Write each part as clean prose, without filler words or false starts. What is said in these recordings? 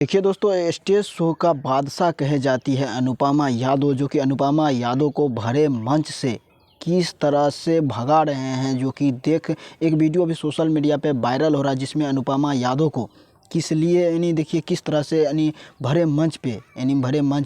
देखिए दोस्तों, stage show का बादशाह कहे जाती है अनुपमा यादव, जो कि अनुपमा यादव को भरे मंच से किस तरह से भगा रहे हैं। जो कि देख एक वीडियो अभी सोशल मीडिया पे वायरल हो रहा है, जिसमें अनुपमा यादव को किस लिए यानी देखिए किस तरह से यानी भरे मंच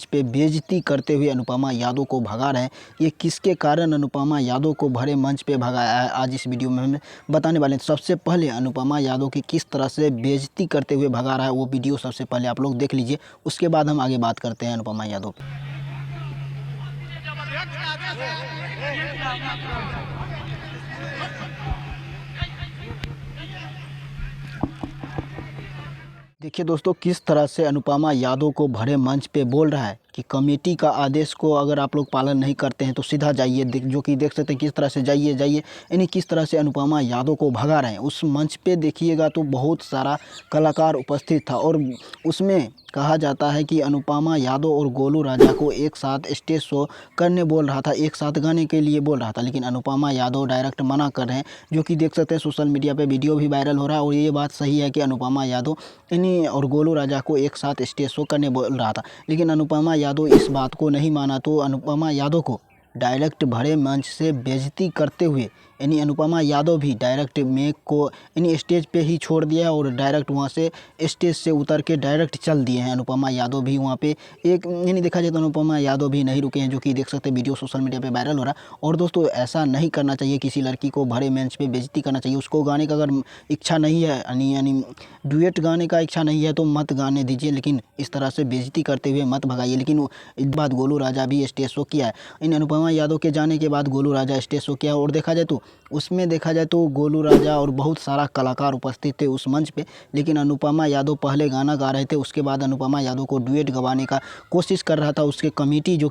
पे बेइज्जती करते हुए अनुपमा यादव को भगा रहे हैं। ये किसके कारण अनुपमा यादव को भरे मंच पे भगाया है, आज इस वीडियो में हम बताने वाले हैं। सबसे पहले अनुपमा यादव की किस तरह से बेइज्जती करते हुए भगा रहा है, वो वीडियो सबसे पहले आप लोग देख लीजिए। उसके बाद हम आगे बात करते हैं अनुपमा यादव पे। देखिए दोस्तों, किस तरह से अनुपमा यादव को भरे मंच पे बोल रहा है कि कमेटी का आदेश को अगर आप लोग पालन नहीं करते हैं तो सीधा जाइए। जो कि देख सकते हैं किस तरह से जाइए यानी किस तरह से अनुपमा यादव को भगा रहे हैं। उस मंच पे देखिएगा तो बहुत सारा कलाकार उपस्थित था, और उसमें कहा जाता है कि अनुपमा यादव और गोलू राजा को एक साथ स्टेज शो करने बोल रहा था, एक साथ गाने के लिए बोल रहा था, लेकिन अनुपमा यादव डायरेक्ट मना कर रहे हैं। जो कि देख सकते हैं सोशल मीडिया पे वीडियो भी वायरल हो रहा है, और ये बात सही है कि अनुपमा यादव इन्हीं और गोलू राजा को एक साथ स्टेज शो करने बोल रहा था, लेकिन अनुपमा यादव इस बात को नहीं माना। तो अनुपमा यादव को डायरेक्ट भरे मंच से बेइज्जती करते हुए यानी अनुपमा यादव भी डायरेक्ट मेक को यानी स्टेज पे ही छोड़ दिया, और डायरेक्ट वहाँ से स्टेज से उतर के डायरेक्ट चल दिए हैं। अनुपमा यादव भी वहाँ पे एक यानी देखा जाए तो अनुपमा यादव भी नहीं रुके हैं। जो कि देख सकते हैं वीडियो सोशल मीडिया पे वायरल हो रहा है। और दोस्तों, ऐसा नहीं करना चाहिए, किसी लड़की को भरे मंच पे बेइज्जती करना चाहिए। उसको गाने का अगर इच्छा नहीं है यानी डुएट गाने का इच्छा नहीं है तो मत गाने दीजिए, लेकिन इस तरह से बेइज्जती करते हुए मत भगाइए। लेकिन इस बात गोलू राजा भी स्टेज शो किया है। इन अनुपमा यादव के जाने के बाद गोलू राजा स्टेज शो किया, और देखा जाए तो गोलू राजा और बहुत सारा कलाकार उपस्थित थे उस मंच पे। लेकिन अनुपमा यादव पहले गाना गा रहे थे, उसके बाद अनुपमा यादव को डुएट गवाने का कोशिश कर रहा था उसके कमेटी जो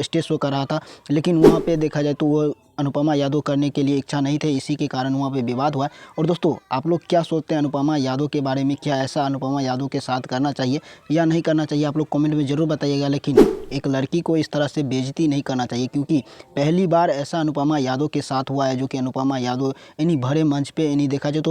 स्टेज शो कर रहा था। लेकिन वहाँ पे देखा जाए तो वो अनुपमा यादव करने के लिए इच्छा नहीं थे, इसी के कारण वहाँ पे विवाद हुआ। और दोस्तों, आप लोग क्या सोचते हैं अनुपमा यादव के बारे में? क्या ऐसा अनुपमा यादव के साथ करना चाहिए या नहीं करना चाहिए? आप लोग कमेंट में ज़रूर बताइएगा। लेकिन एक लड़की को इस तरह से बेइज्जती नहीं करना चाहिए, क्योंकि पहली बार ऐसा अनुपमा यादव के साथ हुआ है। जो कि अनुपमा यादव यानी भरे मंच पे यानी देखा जाए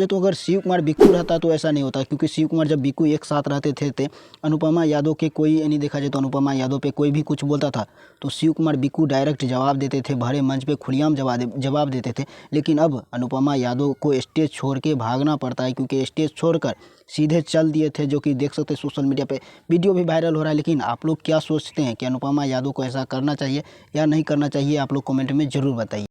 तो अगर शिव कुमार बिक्कू रहता तो ऐसा नहीं होता, क्योंकि शिव कुमार जब बिक्कू एक साथ रहते थे अनुपमा यादव के कोई यानी देखा जाए तो अनुपमा यादव पे कोई भी कुछ बोलता था तो शिव कुमार बिक्कू डायरेक्ट जवाब देते थे, भरे मंच पे खुलेआम जवाब देते थे। लेकिन अब अनुपमा यादव को स्टेज छोड़ के भागना पड़ता है, क्योंकि स्टेज छोड़कर सीधे चल दिए थे। जो कि देख सकते हैं सोशल मीडिया पे वीडियो भी वायरल हो रहा है। लेकिन आप लोग क्या सोचते हैं कि अनुपमा यादव को ऐसा करना चाहिए या नहीं करना चाहिए? आप लोग कमेंट में ज़रूर बताइए।